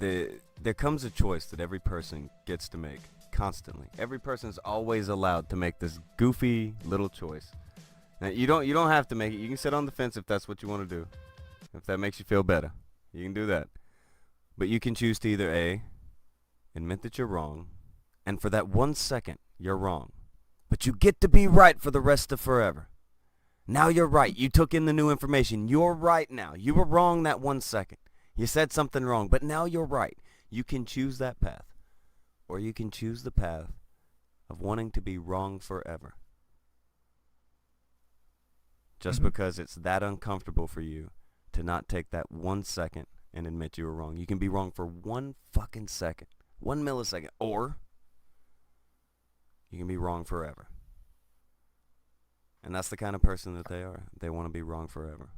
there comes a choice that every person gets to make constantly. Every person's always allowed to make this goofy little choice. Now, you don't have to make it. You can sit on the fence if that's what you want to do. If that makes you feel better, you can do that. But you can choose to either A, admit that you're wrong, and for that 1 second, you're wrong. But you get to be right for the rest of forever. Now you're right. You took in the new information. You're right now. You were wrong that 1 second. You said something wrong, but now you're right. You can choose that path. Or you can choose the path of wanting to be wrong forever. Just because it's that uncomfortable for you to not take that 1 second and admit you were wrong. You can be wrong for 1 fucking second. 1 millisecond. Or you can be wrong forever. And that's the kind of person that they are. They want to be wrong forever.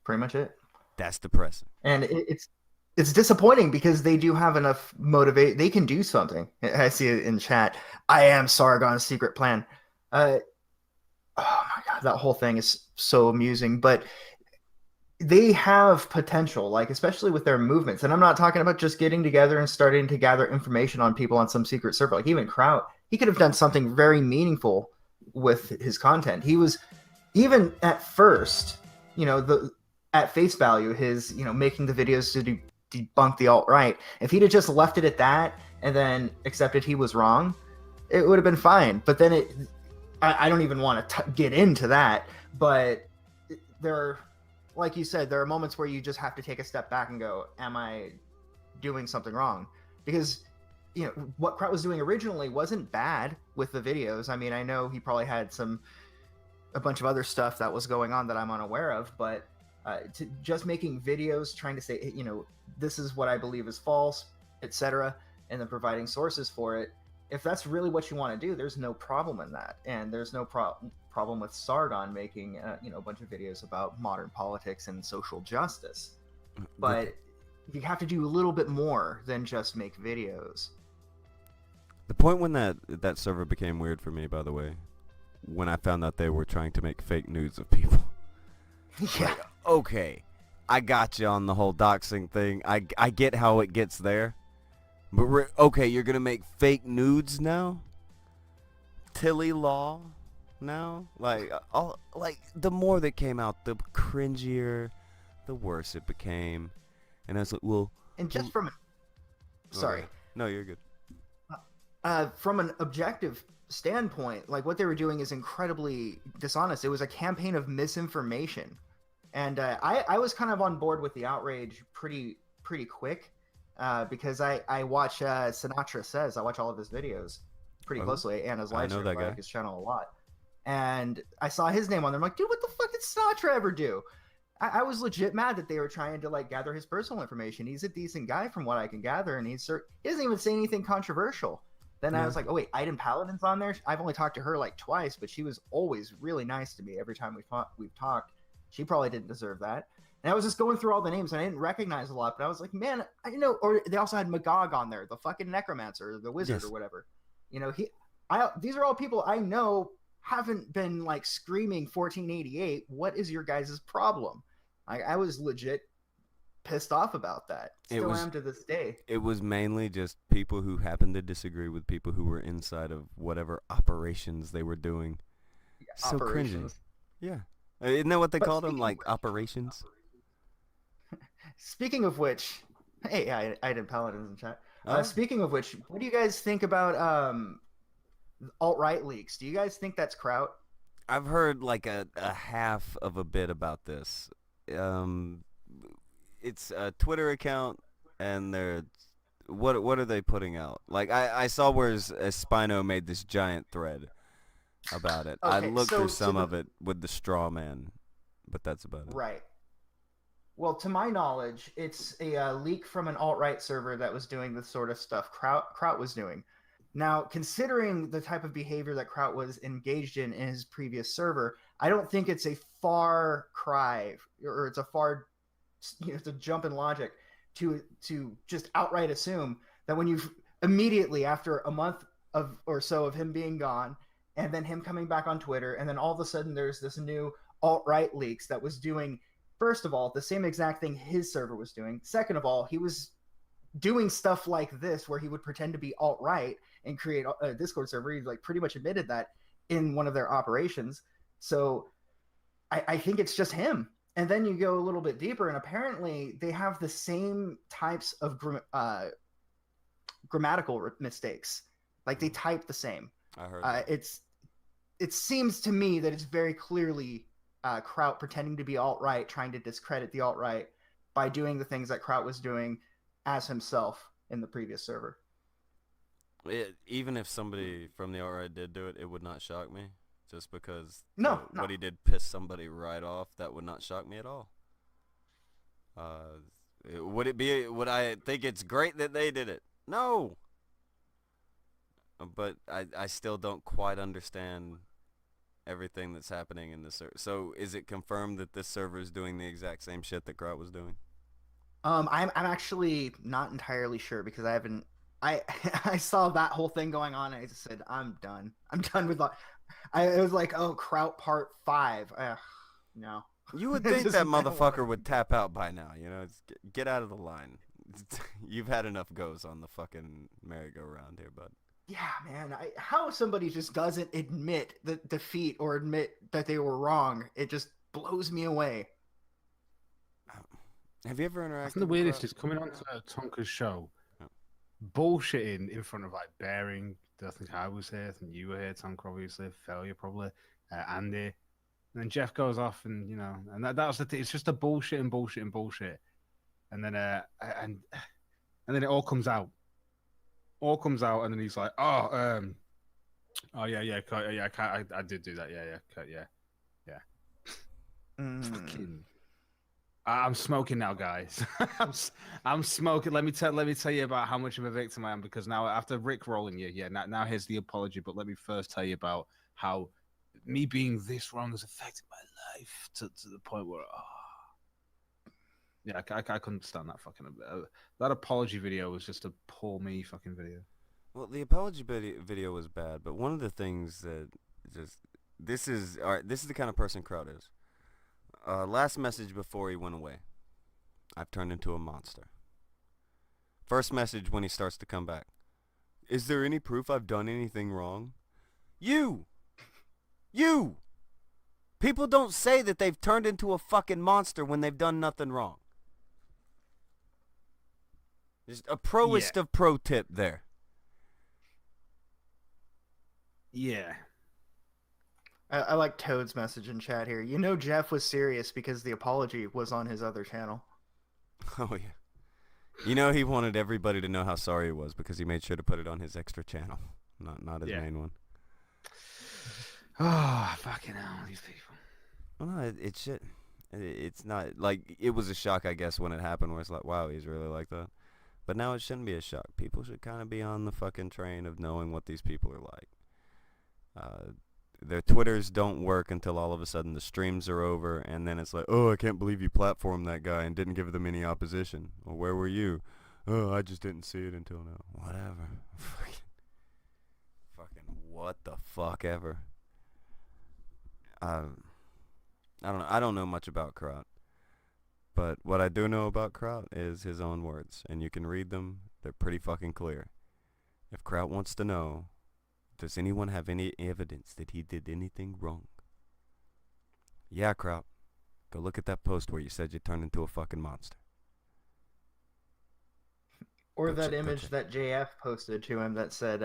Pretty much it. That's depressing. And it's disappointing because they do have enough motivate. They can do something. I see it in chat. I am Sargon's secret plan. Oh my God, that whole thing is so amusing. But they have potential, like especially with their movements. And I'm not talking about just getting together and starting to gather information on people on some secret server. Like even KRAUT, he could have done something very meaningful with his content. He was, even at first, at face value, his making the videos to debunk the alt-right. If he'd have just left it at that and then accepted he was wrong, it would have been fine. But then I don't even want to get into that. But like you said, there are moments where you just have to take a step back and go, am I doing something wrong? Because what KRAUT was doing originally wasn't bad with the videos. I mean, I know he probably had a bunch of other stuff that was going on that I'm unaware of, but to just making videos trying to say, this is what I believe is false, etc., and then providing sources for it. If that's really what you want to do, there's no problem in that. And there's no problem with Sargon making a bunch of videos about modern politics and social justice. But you have to do a little bit more than just make videos. The point when that server became weird for me, by the way, when I found out they were trying to make fake nudes of people. Yeah. Like, okay, I got you on the whole doxing thing. I get how it gets there. But okay, you're going to make fake nudes now? Tilly Law now? Like the more that came out, the cringier, the worse it became. And I was like, well... And just from... Sorry. Okay. No, you're good. From an objective standpoint, like what they were doing is incredibly dishonest. It was a campaign of misinformation. And I was kind of on board with the outrage pretty quick because I watch Sinatra Says. I watch all of his videos pretty closely and his live stream. I like his channel a lot. And I saw his name on there. I'm like, dude, what the fuck did Sinatra ever do? I was legit mad that they were trying to like gather his personal information. He's a decent guy from what I can gather, and he doesn't even say anything controversial. Then I was like, oh wait, Iden Paladin's on there? I've only talked to her like twice, but she was always really nice to me every time we've talked. She probably didn't deserve that. And I was just going through all the names, and I didn't recognize a lot, but I was like, man, I know. Or they also had Magog on there, the fucking necromancer, or the wizard, or whatever. These are all people I know haven't been like screaming 1488. What is your guys' problem? I was legit pissed off about that. Still am to this day. It was mainly just people who happened to disagree with people who were inside of whatever operations they were doing. Yeah, so operations. Cringy. Yeah. Isn't that what they called them? Like operations? Speaking of which, hey, I did Paladins in chat. Speaking of which, what do you guys think about alt-right leaks? Do you guys think that's KRAUT? I've heard like a half of a bit about this. It's a Twitter account, and they're what are they putting out? Like I saw where Spino made this giant thread about it. Okay, I looked through some of it with the straw man, but that's about it. Right. Well, to my knowledge, it's a leak from an alt-right server that was doing the sort of stuff KRAUT was doing. Now, considering the type of behavior that KRAUT was engaged in his previous server, I don't think it's a far cry, or it's a jump in logic to just outright assume that when you've immediately after a month or so of him being gone, and then him coming back on Twitter, and then all of a sudden there's this new alt-right leaks that was doing first of all, the same exact thing his server was doing. Second of all, he was doing stuff like this where he would pretend to be alt-right and create a Discord server. He like pretty much admitted that in one of their operations. So I think it's just him. And then you go a little bit deeper, and apparently they have the same types of grammatical mistakes. Like they type the same. I heard. It seems to me that it's very clearly KRAUT pretending to be alt-right, trying to discredit the alt-right by doing the things that KRAUT was doing as himself in the previous server. Even if somebody from the alt-right did do it, it would not shock me. Just because No. what he did pissed somebody right off, that would not shock me at all. Would I think it's great that they did it? No. But I still don't quite understand everything that's happening in this server. So is it confirmed that this server is doing the exact same shit that KRAUT was doing? I'm actually not entirely sure because I haven't. I saw that whole thing going on and I just said I'm done. I'm done with. It was like, oh, KRAUT Part 5. No. You would think that motherfucker would tap out by now. You know, get out of the line. You've had enough goes on the fucking merry-go-round here, bud. Yeah, man. How somebody just doesn't admit the defeat or admit that they were wrong, it just blows me away. Have you ever interacted? That's the weirdest. Is coming on to Tonka's show, bullshitting in front of like Bearing. I think I was here. I think you were here, Tonka, obviously. Failure, probably. Andy. And then Jeff goes off, and and that was the thing. It's just a bullshit. And then and then it all comes out. And then he's like, oh yeah, I did do that, yeah. Fucking. I'm smoking now, guys. I'm smoking. Let me tell you about how much of a victim I am, because now after Rick rolling you, now here's the apology. But let me first tell you about how me being this wrong has affected my life to the point where I couldn't stand that fucking that apology video was just a poor me fucking video. Well, the apology video was bad, but one of the things that this is the kind of person KRAUT is. Last message before he went away. I've turned into a monster. First message when he starts to come back. Is there any proof I've done anything wrong? You! People don't say that they've turned into a fucking monster when they've done nothing wrong. Just a proest of pro tip there. Yeah. I like Toad's message in chat here. You know Jeff was serious because the apology was on his other channel. Oh, yeah. You know he wanted everybody to know how sorry he was because he made sure to put it on his extra channel. Not his main one. Oh, fucking hell, these people. Well, no, it's shit. It's not, like, it was a shock, I guess, when it happened, where it's like, wow, he's really like that. But now it shouldn't be a shock. People should kind of be on the fucking train of knowing what these people are like. Their Twitters don't work until all of a sudden the streams are over, and then it's like, oh, I can't believe you platformed that guy and didn't give them any opposition. Well, where were you? Oh, I just didn't see it until now. Whatever. Fucking what the fuck ever. I don't know. I don't know much about KRAUT. But what I do know about KRAUT is his own words, and you can read them. They're pretty fucking clear. If KRAUT wants to know, does anyone have any evidence that he did anything wrong? Yeah, KRAUT. Go look at that post where you said you turned into a fucking monster. Or that image that JF posted to him that said,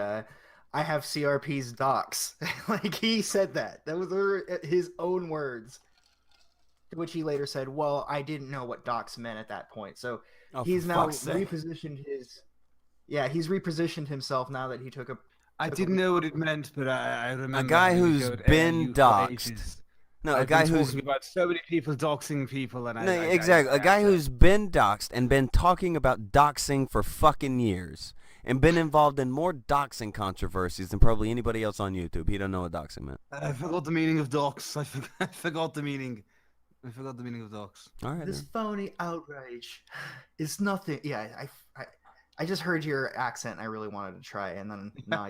I have CRP's docs. Like, he said that. That was his own words. To which he later said, well, I didn't know what docs meant at that point. So he's now repositioned his... Yeah, he's repositioned himself now that he took a... I didn't know what it meant, but I remember... A guy who's been doxxed. No, a guy who's... about so many people doxing people, and exactly. A guy who's been doxxed and been talking about doxing for fucking years, and been involved in more doxing controversies than probably anybody else on YouTube. He don't know what doxing meant. I forgot the meaning of dox. I forgot the meaning. I forgot the meaning of dox. All right. This phony outrage is nothing. Yeah, I just heard your accent. And I really wanted to try, and then no,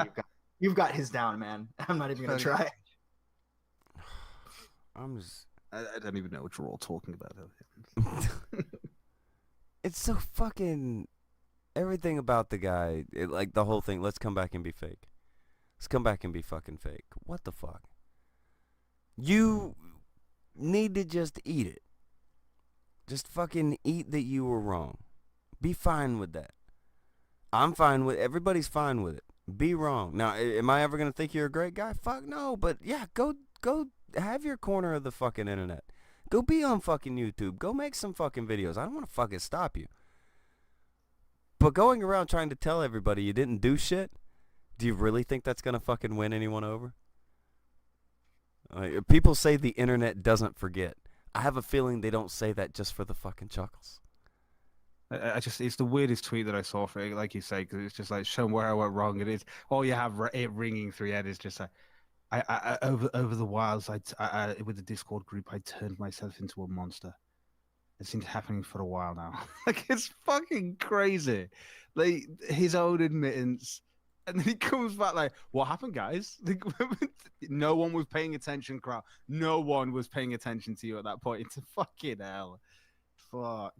you've got his down, man. I'm not even gonna try. I don't even know what you're all talking about. It's so fucking everything about the guy. Like the whole thing. Let's come back and be fake. Let's come back and be fucking fake. What the fuck? You need to just eat it. Just fucking eat that you were wrong. Be fine with that. I'm fine with. Everybody's fine with it. Be wrong. Now, am I ever gonna think you're a great guy? Fuck no. But yeah, go have your corner of the fucking internet. Go be on fucking YouTube. Go make some fucking videos. I don't want to fucking stop you. But going around trying to tell everybody you didn't do shit, do you really think that's gonna fucking win anyone over? People say the internet doesn't forget. I have a feeling they don't say that just for the fucking chuckles. I just, it's the weirdest tweet that I saw for it, like you say, because it's just like, show where I went wrong. It is, all you have it ringing through your head is just like, I over the wilds, I with the Discord group, I turned myself into a monster. It's been happening for a while now. Like, it's fucking crazy. Like, his own admittance. And then he comes back like, what happened, guys? Like, no one was paying attention, KRAUT. No one was paying attention to you at that point. It's a fucking hell. Fuck.